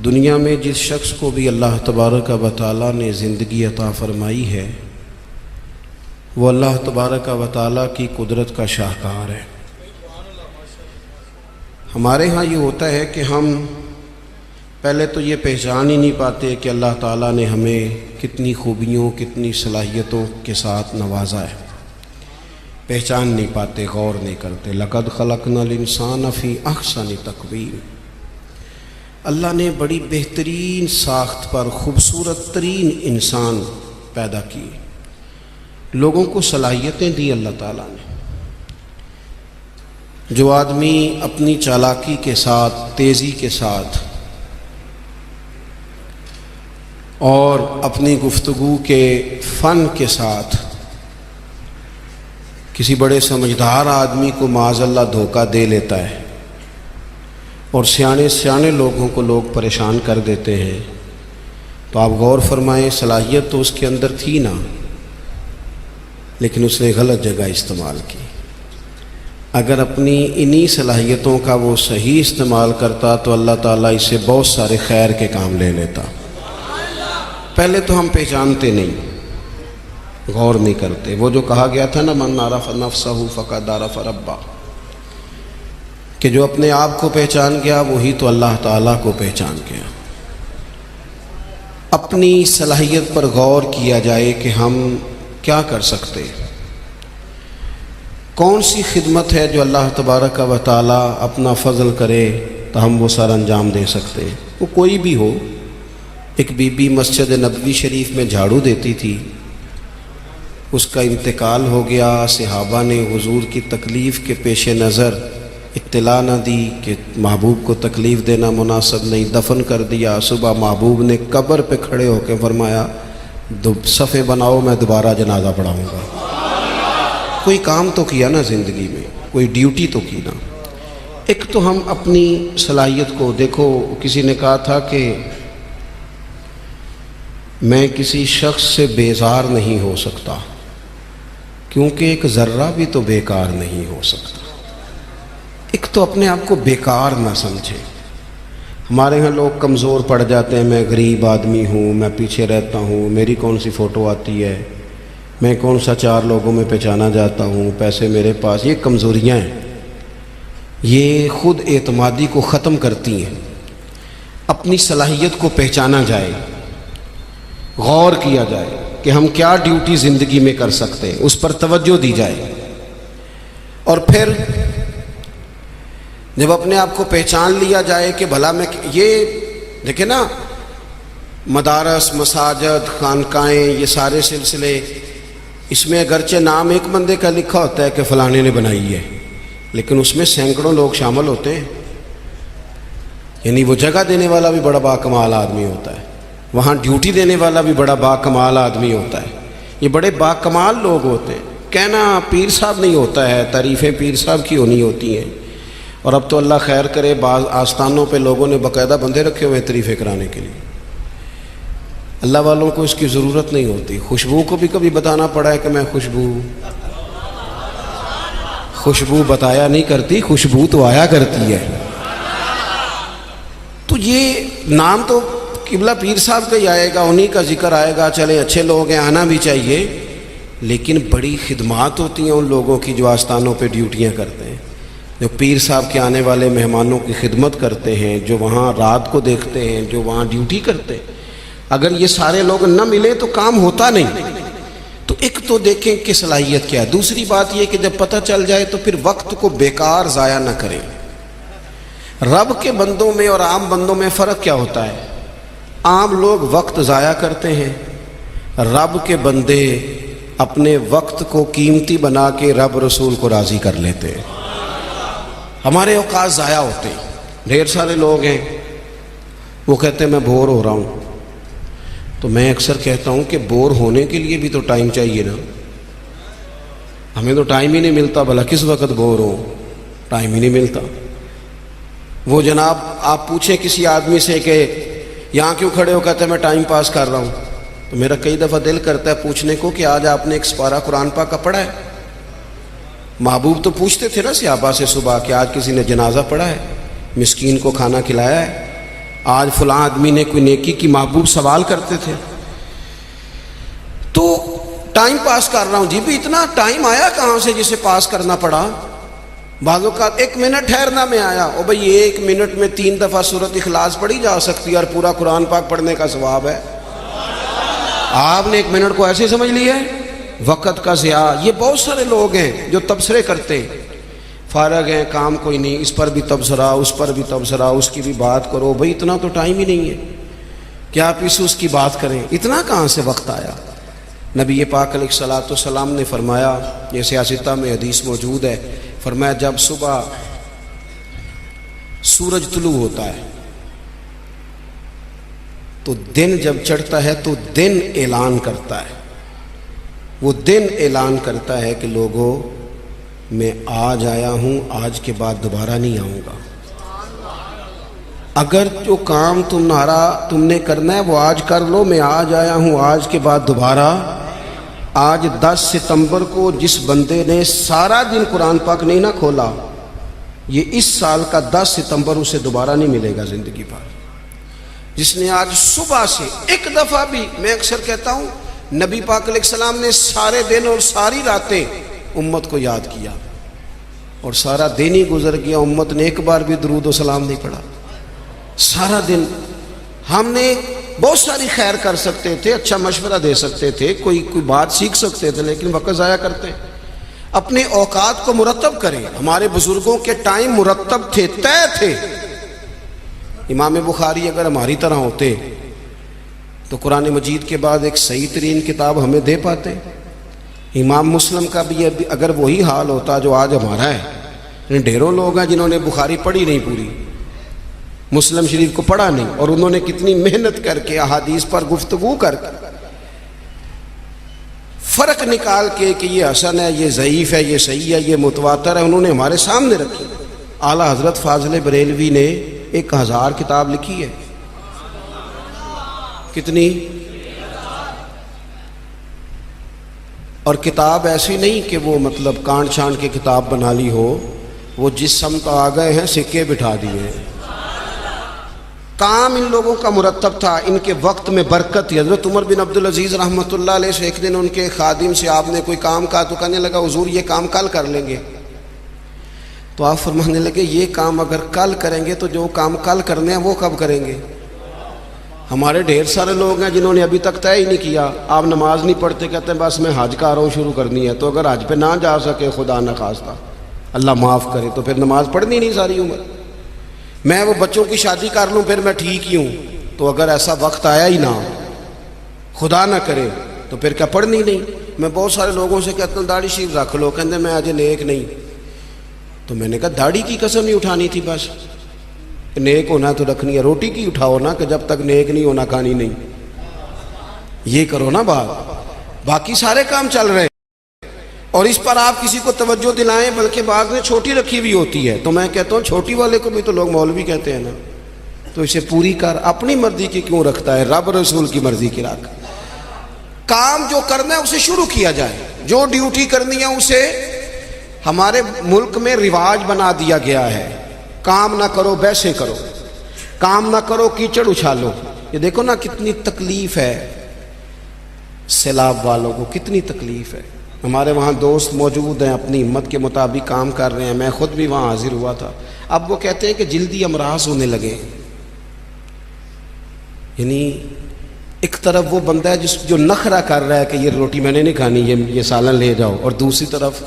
دنیا میں جس شخص کو بھی اللہ تبارک و تعالیٰ نے زندگی عطا فرمائی ہے وہ اللہ تبارک و تعالیٰ کی قدرت کا شاہکار ہے۔ ہمارے ہاں یہ ہوتا ہے کہ ہم پہلے تو یہ پہچان ہی نہیں پاتے کہ اللہ تعالیٰ نے ہمیں کتنی خوبیوں کتنی صلاحیتوں کے ساتھ نوازا ہے، پہچان نہیں پاتے، غور نہیں کرتے۔ لقد خلقنا الانسان فی احسن تقویم، اللہ نے بڑی بہترین ساخت پر خوبصورت ترین انسان پیدا کی، لوگوں کو صلاحیتیں دی اللہ تعالیٰ نے۔ جو آدمی اپنی چالاکی کے ساتھ، تیزی کے ساتھ اور اپنی گفتگو کے فن کے ساتھ کسی بڑے سمجھدار آدمی کو معاذ اللہ دھوکہ دے لیتا ہے اور سیانے لوگوں کو لوگ پریشان کر دیتے ہیں، تو آپ غور فرمائیں، صلاحیت تو اس کے اندر تھی نا، لیکن اس نے غلط جگہ استعمال کی۔ اگر اپنی انہی صلاحیتوں کا وہ صحیح استعمال کرتا تو اللہ تعالیٰ اس سے بہت سارے خیر کے کام لے لیتا۔ پہلے تو ہم پہچانتے نہیں، غور نہیں کرتے۔ وہ جو کہا گیا تھا نا، من عرف نفسہ فقد عرف ربہ، کہ جو اپنے آپ کو پہچان گیا وہی تو اللہ تعالیٰ کو پہچان گیا۔ اپنی صلاحیت پر غور کیا جائے کہ ہم کیا کر سکتے، کون سی خدمت ہے جو اللہ تبارک و تعالیٰ اپنا فضل کرے تو ہم وہ سر انجام دے سکتے ہیں۔ وہ کوئی بھی ہو، ایک بی بی مسجد نبوی شریف میں جھاڑو دیتی تھی، اس کا انتقال ہو گیا، صحابہ نے حضور کی تکلیف کے پیش نظر اطلاع نہ دی کہ محبوب کو تکلیف دینا مناسب نہیں، دفن کر دیا۔ صبح محبوب نے قبر پہ کھڑے ہو کے فرمایا، صفیں بناؤ، میں دوبارہ جنازہ پڑھاؤں گا۔ کوئی کام تو کیا نا زندگی میں، کوئی ڈیوٹی تو کی نا۔ ایک تو ہم اپنی صلاحیت کو دیکھو، کسی نے کہا تھا کہ میں کسی شخص سے بیزار نہیں ہو سکتا کیونکہ ایک ذرہ بھی تو بیکار نہیں ہو سکتا۔ ایک تو اپنے آپ کو بیکار نہ سمجھے۔ ہمارے ہاں لوگ کمزور پڑ جاتے ہیں، میں غریب آدمی ہوں، میں پیچھے رہتا ہوں، میری کون سی فوٹو آتی ہے، میں کون سا چار لوگوں میں پہچانا جاتا ہوں، پیسے میرے پاس۔ یہ کمزوریاں ہیں، یہ خود اعتمادی کو ختم کرتی ہیں۔ اپنی صلاحیت کو پہچانا جائے، غور کیا جائے کہ ہم کیا ڈیوٹی زندگی میں کر سکتے ہیں، اس پر توجہ دی جائے۔ اور پھر جب اپنے آپ کو پہچان لیا جائے کہ بھلا میں، یہ دیکھیں نا، مدارس، مساجد، خانقاہیں، یہ سارے سلسلے، اس میں اگرچہ نام ایک بندے کا لکھا ہوتا ہے کہ فلانے نے بنائی ہے، لیکن اس میں سینکڑوں لوگ شامل ہوتے ہیں۔ یعنی وہ جگہ دینے والا بھی بڑا باکمال آدمی ہوتا ہے، وہاں ڈیوٹی دینے والا بھی بڑا باکمال آدمی ہوتا ہے۔ یہ بڑے باکمال لوگ ہوتے ہیں۔ کہنا پیر صاحب نہیں ہوتا ہے، تعریفیں پیر صاحب کی ہونی ہوتی ہیں۔ اور اب تو اللہ خیر کرے، بعض آستانوں پہ لوگوں نے باقاعدہ بندے رکھے ہوئے ہیں تعریفیں کرانے کے لیے۔ اللہ والوں کو اس کی ضرورت نہیں ہوتی۔ خوشبو کو بھی کبھی بتانا پڑا ہے کہ میں خوشبو بتایا نہیں کرتی، خوشبو تو آیا کرتی ہے۔ تو یہ نام تو قبلہ پیر صاحب کا ہی آئے گا، انہی کا ذکر آئے گا، چلے اچھے لوگ ہیں، آنا بھی چاہیے، لیکن بڑی خدمات ہوتی ہیں ان لوگوں کی جو آستانوں پہ ڈیوٹیاں کرتے ہیں، جو پیر صاحب کے آنے والے مہمانوں کی خدمت کرتے ہیں، جو وہاں رات کو دیکھتے ہیں، جو وہاں ڈیوٹی کرتے ہیں۔ اگر یہ سارے لوگ نہ ملیں تو کام ہوتا نہیں۔ تو ایک تو دیکھیں کہ صلاحیت کیا ہے۔ دوسری بات یہ کہ جب پتہ چل جائے تو پھر وقت کو بیکار ضائع نہ کریں۔ رب کے بندوں میں اور عام بندوں میں فرق کیا ہوتا ہے؟ عام لوگ وقت ضائع کرتے ہیں، رب کے بندے اپنے وقت کو قیمتی بنا کے رب رسول کو راضی کر لیتے ہیں۔ ہمارے اوقات ضائع ہوتے ہیں۔ ڈھیر سارے لوگ ہیں، وہ کہتے ہیں میں بور ہو رہا ہوں، تو میں اکثر کہتا ہوں کہ بور ہونے کے لیے بھی تو ٹائم چاہیے نا۔ ہمیں تو ٹائم ہی نہیں ملتا، بھلا کس وقت بور ہو، ٹائم ہی نہیں ملتا۔ وہ جناب آپ پوچھیں کسی آدمی سے کہ یہاں کیوں کھڑے ہو، کہتے ہیں میں ٹائم پاس کر رہا ہوں، تو میرا کئی دفعہ دل کرتا ہے پوچھنے کو کہ آج آپ نے ایک سپارہ قرآن پاک کا پڑھا ہے؟ محبوب تو پوچھتے تھے نا صحابہ سے صبح کہ آج کسی نے جنازہ پڑھا ہے، مسکین کو کھانا کھلایا ہے، آج فلاں آدمی نے کوئی نیکی کی محبوب سوال کرتے تھے تو ٹائم پاس کر رہا ہوں جی بھی اتنا ٹائم آیا کہاں سے جسے پاس کرنا پڑا. بعض اوقات 1 منٹ ٹھہرنا میں آیا او بھائی 1 منٹ میں 3 دفعہ سورۃ اخلاص پڑھی جا سکتی ہے اور پورا قرآن پاک پڑھنے کا ثواب ہے. آپ نے 1 منٹ کو ایسے سمجھ لیا ہے وقت کا ضیاع. یہ بہت سارے لوگ ہیں جو تبصرے کرتے ہیں, فارغ ہیں کام کوئی نہیں, اس پر بھی تبصرہ اس پر بھی تبصرہ, اس کی بھی بات کرو. بھائی اتنا تو ٹائم ہی نہیں ہے کہ آپ اس کی بات کریں, اتنا کہاں سے وقت آیا. نبی پاک علیہ الصلوۃ والسلام نے فرمایا, یہ سیاستہ میں حدیث موجود ہے, فرمایا جب صبح سورج طلوع ہوتا ہے تو دن جب چڑھتا ہے تو دن اعلان کرتا ہے, وہ دن اعلان کرتا ہے کہ لوگوں میں آج آیا ہوں, آج کے بعد دوبارہ نہیں آؤں گا. اگر جو کام تم نے کرنا ہے وہ آج کر لو, میں آج آیا ہوں, آج کے بعد دوبارہ. آج 10 ستمبر کو جس بندے نے سارا دن قرآن پاک نہیں نہ کھولا, یہ اس سال کا 10 ستمبر اسے دوبارہ نہیں ملے گا زندگی بھر. جس نے آج صبح سے ایک دفعہ بھی, میں اکثر کہتا ہوں نبی پاک علیہ السلام نے سارے دن اور ساری راتیں امت کو یاد کیا اور سارا دن ہی گزر گیا, امت نے ایک بار بھی درود و سلام نہیں پڑھا. سارا دن ہم نے بہت ساری خیر کر سکتے تھے, اچھا مشورہ دے سکتے تھے, کوئی بات سیکھ سکتے تھے, لیکن وقت ضائع کرتے. اپنے اوقات کو مرتب کریں. ہمارے بزرگوں کے ٹائم مرتب تھے, طے تھے. امام بخاری اگر ہماری طرح ہوتے تو قرآن مجید کے بعد ایک صحیح ترین کتاب ہمیں دے پاتے. امام مسلم کا بھی اگر وہی حال ہوتا جو آج ہمارا ہے. ڈھیروں لوگ ہیں جنہوں نے بخاری پڑھی نہیں پوری, مسلم شریف کو پڑھا نہیں, اور انہوں نے کتنی محنت کر کے احادیث پر گفتگو کر کے فرق نکال کے کہ یہ حسن ہے, یہ ضعیف ہے, یہ صحیح ہے, یہ متواتر ہے, انہوں نے ہمارے سامنے رکھی. اعلیٰ حضرت فاضل بریلوی نے 1000 کتاب لکھی ہے. کتنی؟ اور کتاب ایسی نہیں کہ وہ مطلب کانٹ چھانٹ کے کتاب بنا لی ہو, وہ جس سمت آ گئے ہیں سکے بٹھا دیے ہیں. کام ان لوگوں کا مرتب تھا, ان کے وقت میں برکت تھی. حضرت عمر بن عبدالعزیز رحمۃ اللہ علیہ سے ایک دن ان کے خادم سے آپ نے کوئی کام کہا تو کہنے لگا حضور یہ کام کل کر لیں گے. تو آپ فرمانے لگے یہ کام اگر کل کریں گے تو جو کام کل کرنے ہیں وہ کب کریں گے؟ ہمارے ڈھیر سارے لوگ ہیں جنہوں نے ابھی تک طے ہی نہیں کیا. آپ نماز نہیں پڑھتے, کہتے ہیں بس میں حج کا رہا ہوں, شروع کرنی ہے. تو اگر حج پہ نہ جا سکے خدا نخواستہ اللہ معاف کرے تو پھر نماز پڑھنی نہیں ساری عمر. میں وہ بچوں کی شادی کر لوں پھر میں ٹھیک ہی ہوں. تو اگر ایسا وقت آیا ہی نہ, خدا نہ کرے, تو پھر کیا پڑھنی نہیں. میں بہت سارے لوگوں سے کہتا ہوں داڑھی شریف رکھ لو, کہتے میں آج نیک نہیں. تو میں نے کہا داڑھی کی قسم ہی اٹھانی تھی, بس نیک ہونا تو رکھنی ہے. روٹی کی اٹھاؤ نا کہ جب تک نیک نہیں ہونا کھانی نہیں, یہ کرو نا بات. باقی سارے کام چل رہے اور اس پر آپ کسی کو توجہ دلائیں, بلکہ بعض نے چھوٹی رکھی ہوئی ہوتی ہے. تو میں کہتا ہوں چھوٹی والے کو بھی تو لوگ مولوی کہتے ہیں نا, تو اسے پوری کر. اپنی مرضی کی کیوں رکھتا ہے, رب رسول کی مرضی کی رکھ. کام جو کرنا ہے اسے شروع کیا جائے, جو ڈیوٹی کرنی ہے اسے. ہمارے ملک میں رواج بنا دیا گیا ہے, کام نہ کرو بیسے کرو, کام نہ کرو کیچڑ اچھالو. یہ دیکھو نا کتنی تکلیف ہے سیلاب والوں کو, کتنی تکلیف ہے. ہمارے وہاں دوست موجود ہیں, اپنی ہمت کے مطابق کام کر رہے ہیں. میں خود بھی وہاں حاضر ہوا تھا. اب وہ کہتے ہیں کہ جلدی امراض ہونے لگے. یعنی ایک طرف وہ بندہ ہے جو نخرہ کر رہا ہے کہ یہ روٹی میں نے نہیں کھانی, یہ سالن لے جاؤ, اور دوسری طرف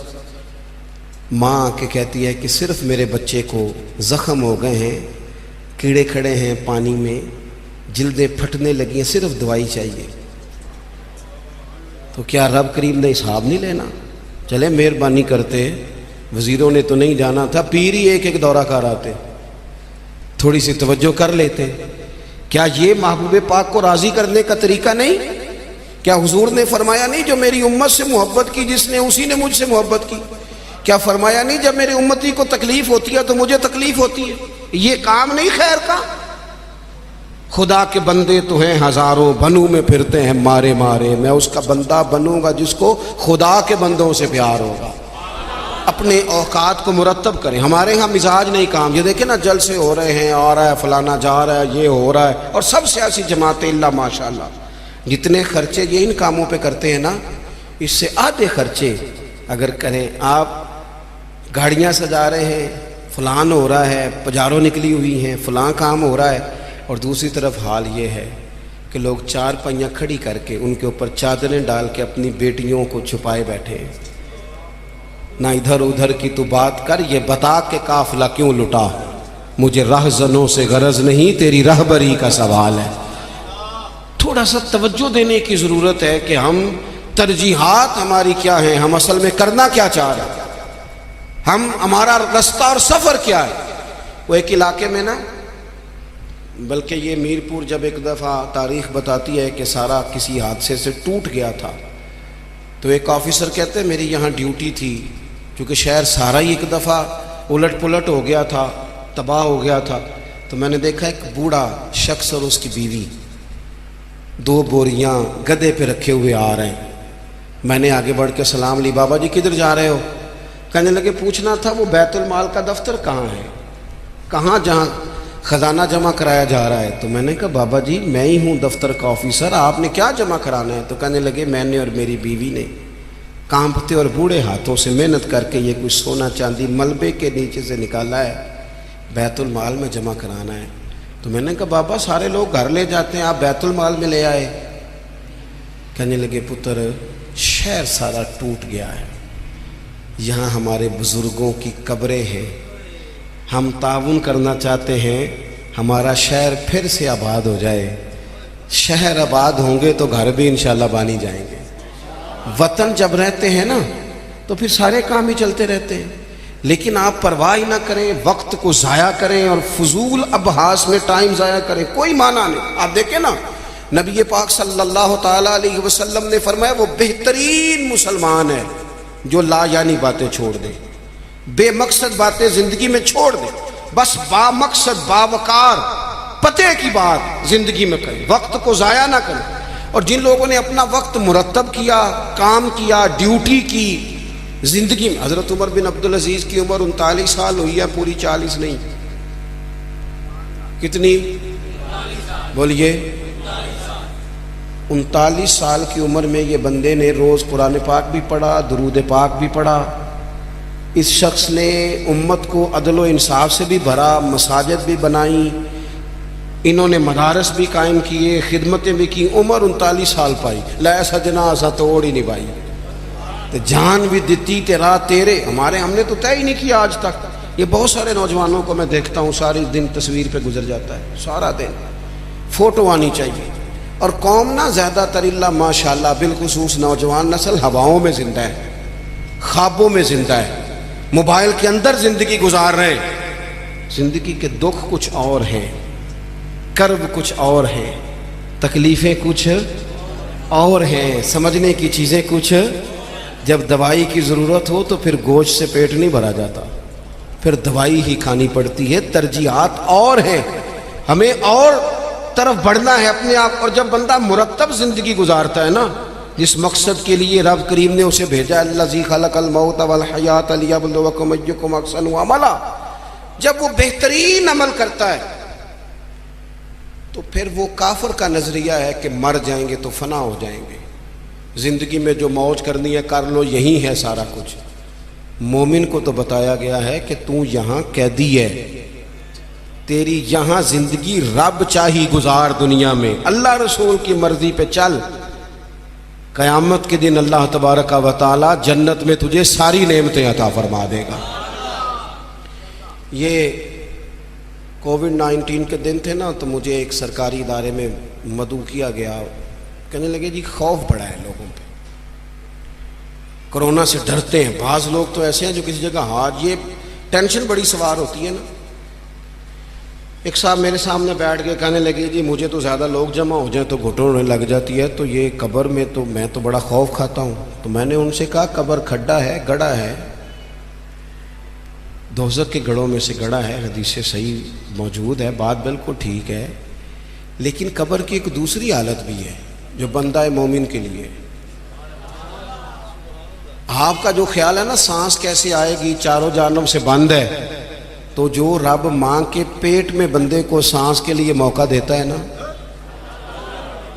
ماں کے کہتی ہے کہ صرف میرے بچے کو زخم ہو گئے ہیں, کیڑے کھڑے ہیں پانی میں, جلدیں پھٹنے لگی ہیں, صرف دوائی چاہیے. تو کیا رب کریم نے حساب نہیں لینا؟ چلے مہربانی کرتے, وزیروں نے تو نہیں جانا تھا, پیر ہی ایک دورہ کر آتے, تھوڑی سی توجہ کر لیتے. کیا یہ محبوب پاک کو راضی کرنے کا طریقہ نہیں؟ کیا حضور نے فرمایا نہیں جو میری امت سے محبت کی جس نے اسی نے مجھ سے محبت کی؟ کیا فرمایا نہیں جب میری امتی کو تکلیف ہوتی ہے تو مجھے تکلیف ہوتی ہے؟ یہ کام نہیں خیر کا؟ خدا کے بندے تو ہیں ہزاروں, بنوں میں پھرتے ہیں مارے مارے. میں اس کا بندہ بنوں گا جس کو خدا کے بندوں سے پیار ہوگا. اپنے اوقات کو مرتب کریں. ہمارے ہاں مزاج نہیں کام. یہ دیکھیں نا جلسے ہو رہے ہیں, آ رہا ہے فلانا, جا رہا ہے, یہ ہو رہا ہے, اور سب سیاسی جماعتیں اللہ ماشاء اللہ جتنے خرچے یہ ان کاموں پہ کرتے ہیں نا, اس سے آدھے خرچے اگر کریں. آپ گاڑیاں سجا رہے ہیں, فلان ہو رہا ہے, پجاروں نکلی ہوئی ہیں, فلاں کام ہو رہا ہے, اور دوسری طرف حال یہ ہے کہ لوگ چار پہیاں کھڑی کر کے ان کے اوپر چادریں ڈال کے اپنی بیٹیوں کو چھپائے بیٹھے ہیں. نہ ادھر ادھر کی تو بات کر, یہ بتا کہ قافلہ کیوں لٹا, مجھے رہزنوں سے غرض نہیں, تیری رہبری کا سوال ہے. تھوڑا سا توجہ دینے کی ضرورت ہے کہ ہم ترجیحات ہماری کیا ہیں, ہم اصل میں کرنا کیا چاہ رہے ہیں, ہمارا رستہ اور سفر کیا ہے. وہ ایک علاقے میں نا, بلکہ یہ میرپور جب ایک دفعہ تاریخ بتاتی ہے کہ سارا کسی حادثے سے ٹوٹ گیا تھا, تو ایک آفیسر کہتے ہیں میری یہاں ڈیوٹی تھی, چونکہ شہر سارا ہی ایک دفعہ الٹ پلٹ ہو گیا تھا, تباہ ہو گیا تھا, تو میں نے دیکھا ایک بوڑھا شخص اور اس کی بیوی 2 بوریاں گدے پہ رکھے ہوئے آ رہے ہیں. میں نے آگے بڑھ کے سلام لی, بابا جی کدھر جا رہے ہو؟ کہنے لگے پوچھنا تھا وہ بیت المال کا دفتر کہاں ہے, کہاں جہاں خزانہ جمع کرایا جا رہا ہے. تو میں نے کہا بابا جی میں ہی ہوں دفتر کا آفیسر, آپ نے کیا جمع کرانا ہے؟ تو کہنے لگے میں نے اور میری بیوی نے کانپتے اور بوڑھے ہاتھوں سے محنت کر کے یہ کچھ سونا چاندی ملبے کے نیچے سے نکالا ہے, بیت المال میں جمع کرانا ہے. تو میں نے کہا بابا سارے لوگ گھر لے جاتے ہیں, آپ بیت المال میں لے آئے. کہنے لگے پتر شہر سارا ٹوٹ گیا ہے, یہاں ہمارے بزرگوں کی قبریں ہیں, ہم تعاون کرنا چاہتے ہیں ہمارا شہر پھر سے آباد ہو جائے. شہر آباد ہوں گے تو گھر بھی انشاءاللہ بانی جائیں گے. وطن جب رہتے ہیں نا تو پھر سارے کام ہی چلتے رہتے ہیں, لیکن آپ پرواہ ہی نہ کریں, وقت کو ضائع کریں اور فضول ابحاث میں ٹائم ضائع کریں, کوئی معنی نہیں. آپ دیکھیں نا نبی پاک صلی اللہ تعالیٰ علیہ وسلم نے فرمایا وہ بہترین مسلمان ہے جو لا یعنی باتیں چھوڑ دے, بے مقصد باتیں زندگی میں چھوڑ دے, بس با مقصد باوقار پتے کی بات زندگی میں کریں, وقت کو ضائع نہ کریں. اور جن لوگوں نے اپنا وقت مرتب کیا, کام کیا, ڈیوٹی کی زندگی میں, حضرت عمر بن عبدالعزیز کی عمر 39 سال ہوئی ہے, پوری 40 نہیں. کتنی بولیے؟ 39 سال کی عمر میں یہ بندے نے روز قرآن پاک بھی پڑھا, درود پاک بھی پڑھا. اس شخص نے امت کو عدل و انصاف سے بھی بھرا, مساجد بھی بنائی, انہوں نے مدارس بھی قائم کیے, خدمتیں بھی کی. عمر 39 سال پائی, لے سجنا سا توڑ ہی نہیں پائی, جان بھی دیتی تیرا تیرے. ہم نے تو طے ہی نہیں کیا آج تک. یہ بہت سارے نوجوانوں کو میں دیکھتا ہوں سارے دن تصویر پہ گزر جاتا ہے, سارا دن فوٹو آنی چاہیے. اور قوم نا زیادہ تر اللہ ماشاءاللہ بالخصوص نوجوان نسل ہواؤں میں زندہ ہے, خوابوں میں زندہ ہے, موبائل کے اندر زندگی گزار رہے ہیں. زندگی کے دکھ کچھ اور ہیں, کرب کچھ اور ہیں, تکلیفیں کچھ اور ہیں, سمجھنے کی چیزیں کچھ. جب دوائی کی ضرورت ہو تو پھر گوشت سے پیٹ نہیں بھرا جاتا, پھر دوائی ہی کھانی پڑتی ہے. ترجیحات اور ہیں, ہمیں اور طرف بڑھنا ہے اپنے آپ. اور جب بندہ مرتب زندگی گزارتا ہے نا, جس مقصد کے لیے رب کریم نے اسے بھیجا, الذی خلق الموت والحیات لیبلوکم ایکم احسن عملا, جب وہ بہترین عمل کرتا ہے تو پھر وہ کافر کا نظریہ ہے کہ مر جائیں گے تو فنا ہو جائیں گے, زندگی میں جو موج کرنی ہے کر لو, یہی ہے سارا کچھ. مومن کو تو بتایا گیا ہے کہ تو یہاں قیدی ہے, تیری یہاں زندگی رب چاہی گزار دنیا میں, اللہ رسول کی مرضی پہ چل. قیامت کے دن اللہ تبارک و تعالی جنت میں تجھے ساری نعمتیں عطا فرما دے گا. یہ کووڈ-19 کے دن تھے نا, تو مجھے ایک سرکاری ادارے میں مدعو کیا گیا. کہنے لگے جی خوف بڑا ہے لوگوں پہ, کرونا سے ڈرتے ہیں. بعض لوگ تو ایسے ہیں جو کسی جگہ ہاتھ, یہ ٹینشن بڑی سوار ہوتی ہے نا. ایک صاحب میرے سامنے بیٹھ کے کہنے لگے جی مجھے تو زیادہ لوگ جمع ہو جائیں تو گھٹن ہونے لگ جاتی ہے, تو یہ قبر میں تو میں تو بڑا خوف کھاتا ہوں. تو میں نے ان سے کہا قبر کھڈا ہے, گڑھا ہے, دوزخ کے گڑھوں میں سے گڑھا ہے, حدیث صحیح موجود ہے, بات بالکل ٹھیک ہے. لیکن قبر کی ایک دوسری حالت بھی ہے جو بندہ مومن کے لیے. آپ کا جو خیال ہے نا سانس کیسے آئے گی، چاروں جانب سے بند ہے، تو جو رب ماں کے پیٹ میں بندے کو سانس کے لیے موقع دیتا ہے نا،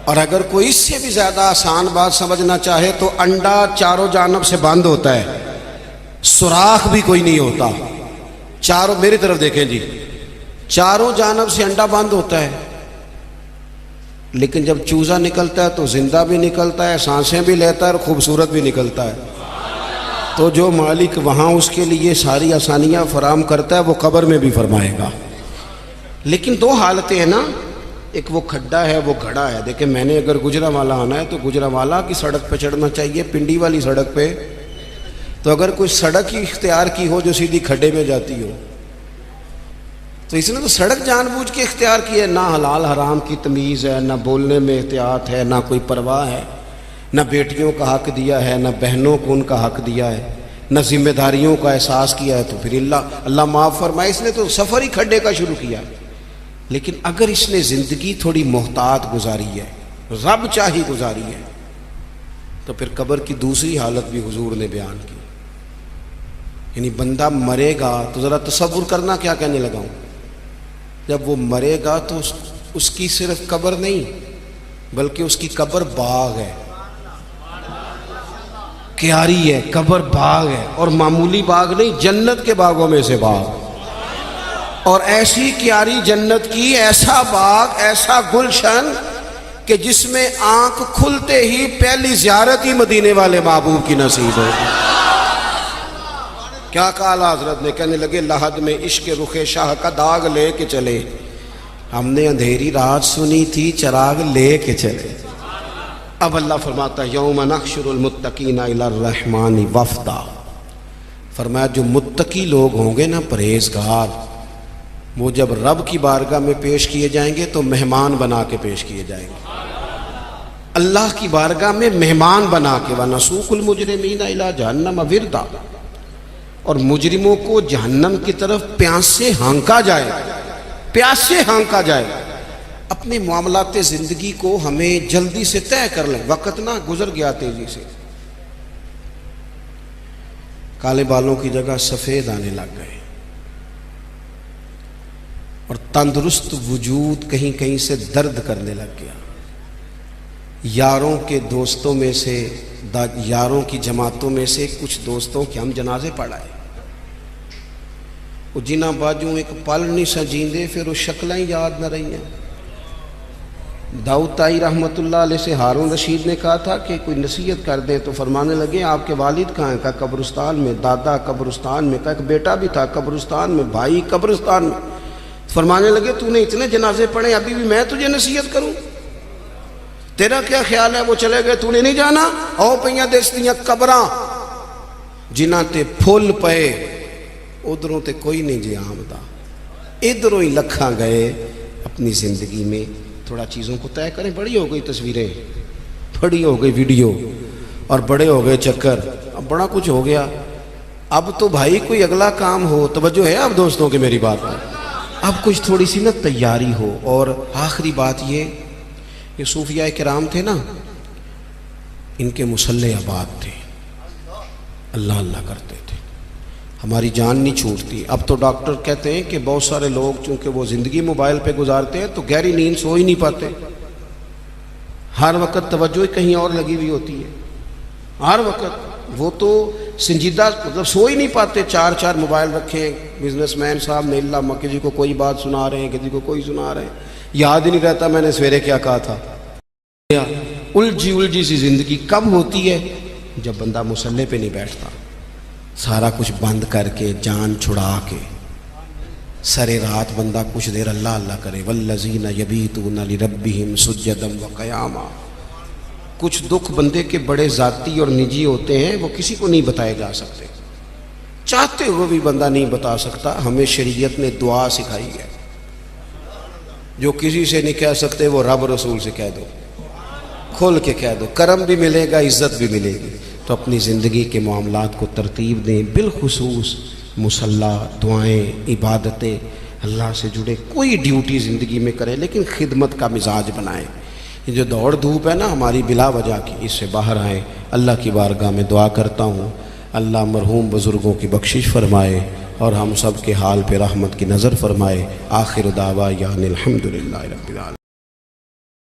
اور اگر کوئی اس سے بھی زیادہ آسان بات سمجھنا چاہے تو انڈا چاروں جانب سے بند ہوتا ہے، سوراخ بھی کوئی نہیں ہوتا، چاروں، میری طرف دیکھیں جی، چاروں جانب سے انڈا بند ہوتا ہے، لیکن جب چوزا نکلتا ہے تو زندہ بھی نکلتا ہے، سانسیں بھی لیتا ہے اور خوبصورت بھی نکلتا ہے۔ تو جو مالک وہاں اس کے لیے ساری آسانیاں فراہم کرتا ہے وہ قبر میں بھی فرمائے گا۔ لیکن دو حالتیں ہیں نا، ایک وہ کھڈا ہے، وہ گھڑا ہے۔ دیکھیں میں نے اگر گجرانوالہ آنا ہے تو گجرانوالہ کی سڑک پہ چڑھنا چاہیے، پنڈی والی سڑک پہ تو اگر کوئی سڑک ہی اختیار کی ہو جو سیدھی کھڈے میں جاتی ہو، تو اس نے تو سڑک جان بوجھ کے اختیار کی ہے، نہ حلال حرام کی تمیز ہے، نہ بولنے میں احتیاط ہے، نہ کوئی پرواہ ہے، نہ بیٹیوں کا حق دیا ہے، نہ بہنوں کو ان کا حق دیا ہے، نہ ذمہ داریوں کا احساس کیا ہے۔ تو پھر اللہ معاف فرمائے، اس نے تو سفر ہی کھڈے کا شروع کیا۔ لیکن اگر اس نے زندگی تھوڑی محتاط گزاری ہے، رب چاہی گزاری ہے، تو پھر قبر کی دوسری حالت بھی حضور نے بیان کی۔ یعنی بندہ مرے گا تو ذرا تصور کرنا کیا کہنے لگا ہوں، جب وہ مرے گا تو اس کی صرف قبر نہیں بلکہ اس کی قبر باغ ہے، کیاری ہے، قبر باغ ہے، اور معمولی باغ نہیں، جنت کے باغوں میں سے باغ، اور ایسی کیاری جنت کی، ایسا باغ، ایسا گلشن کہ جس میں آنکھ کھلتے ہی پہلی زیارت ہی مدینے والے محبوب کی نصیب ہوگی۔ کیا کہا حضرت نے، کہنے لگے لحد میں عشق رخ شاہ کا داغ لے کے چلے، ہم نے اندھیری رات سنی تھی چراغ لے کے چلے۔ اب اللہ فرماتا ہے یوم نحشر المتقین الی الرحمن وفدا، فرمایا جو متقی لوگ ہوں گے نا، پرہیزگار، وہ جب رب کی بارگاہ میں پیش کیے جائیں گے تو مہمان بنا کے پیش کیے جائیں گے، اللہ کی بارگاہ میں مہمان بنا کے۔ وَنَسُوقُ الْمُجْرِمِينَ إِلَىٰ جَهَنَّمَ وِرْدًا، اور مجرموں کو جہنم کی طرف پیاس سے ہانکا جائے، پیاس سے ہانکا جائے۔ اپنے معاملات زندگی کو ہمیں جلدی سے طے کر لیں، وقت نہ گزر گیا تیزی سے، کالے بالوں کی جگہ سفید آنے لگ گئے، اور تندرست وجود کہیں کہیں سے درد کرنے لگ گیا۔ یاروں کے دوستوں میں سے، یاروں کی جماعتوں میں سے کچھ دوستوں کے ہم جنازے پڑھائے، وہ جنہ باجوں ایک پل نہیں سجیندے، پھر وہ شکلیں یاد نہ رہی ہیں۔ داؤد طائی رحمۃ اللہ علیہ سے ہارون رشید نے کہا تھا کہ کوئی نصیحت کر دیں، تو فرمانے لگے آپ کے والد کہاں ہیں؟ کہا قبرستان میں، دادا قبرستان میں، کہا ایک بیٹا بھی تھا قبرستان میں، بھائی قبرستان میں۔ فرمانے لگے تو نے اتنے جنازے پڑھے، ابھی بھی میں تجھے نصیحت کروں؟ تیرا کیا خیال ہے؟ وہ چلے گئے، تو نے نہیں جانا؟ او پئیاں دستیاں قبراں جنہ تے پھول پئے، ادھروں تے کوئی نہیں جی آمدہ، ادھروں ہی لکھاں گئے۔ اپنی زندگی میں تھوڑا چیزوں کو طے کریں۔ بڑی ہو گئی تصویریں، بڑی ہو گئی ویڈیو، اور بڑے ہو گئے چکر، اب بڑا کچھ ہو گیا۔ اب تو بھائی کوئی اگلا کام ہو، توجہ ہے اب دوستوں کے میری بات پر، اب کچھ تھوڑی سی نا تیاری ہو۔ اور آخری بات یہ صوفیاء کرام تھے نا، ان کے مصلے آباد تھے، اللہ اللہ کرتے تھے، ہماری جان نہیں چھوٹتی۔ اب تو ڈاکٹر کہتے ہیں کہ بہت سارے لوگ چونکہ وہ زندگی موبائل پہ گزارتے ہیں تو گہری نیند سو ہی نہیں پاتے، ہر وقت توجہ کہیں اور لگی ہوئی ہوتی ہے، ہر وقت وہ تو سنجیدہ مطلب سو ہی نہیں پاتے، چار چار موبائل رکھے بزنس مین صاحب نے، اللہ کسی کو کوئی بات سنا رہے ہیں، کسی کو کوئی سنا رہے ہیں، یاد ہی نہیں رہتا میں نے سویرے کیا کہا تھا۔ الجھی سی زندگی کب ہوتی ہے؟ جب بندہ مصلی پہ نہیں بیٹھتا، سارا کچھ بند کر کے، جان چھڑا کے، سرے رات بندہ کچھ دیر اللہ اللہ کرے۔ والذین یبیتون لربہم سجدا وقیاما۔ کچھ دکھ بندے کے بڑے ذاتی اور نجی ہوتے ہیں، وہ کسی کو نہیں بتائے جا سکتے، چاہتے ہوئے بھی بندہ نہیں بتا سکتا۔ ہمیں شریعت نے دعا سکھائی ہے، جو کسی سے نہیں کہہ سکتے وہ رب رسول سے کہہ دو، کھول کے کہہ دو، کرم بھی ملے گا، عزت بھی ملے گی۔ تو اپنی زندگی کے معاملات کو ترتیب دیں، بالخصوص مصلی، دعائیں، عبادتیں، اللہ سے جڑے کوئی ڈیوٹی زندگی میں کریں، لیکن خدمت کا مزاج بنائیں۔ یہ جو دوڑ دھوپ ہے نا ہماری بلا وجہ کی، اس سے باہر آئیں۔ اللہ کی بارگاہ میں دعا کرتا ہوں اللہ مرحوم بزرگوں کی بخشش فرمائے اور ہم سب کے حال پہ رحمت کی نظر فرمائے۔ آخر دعویٰ یعنی الحمدللہ رب العالمین۔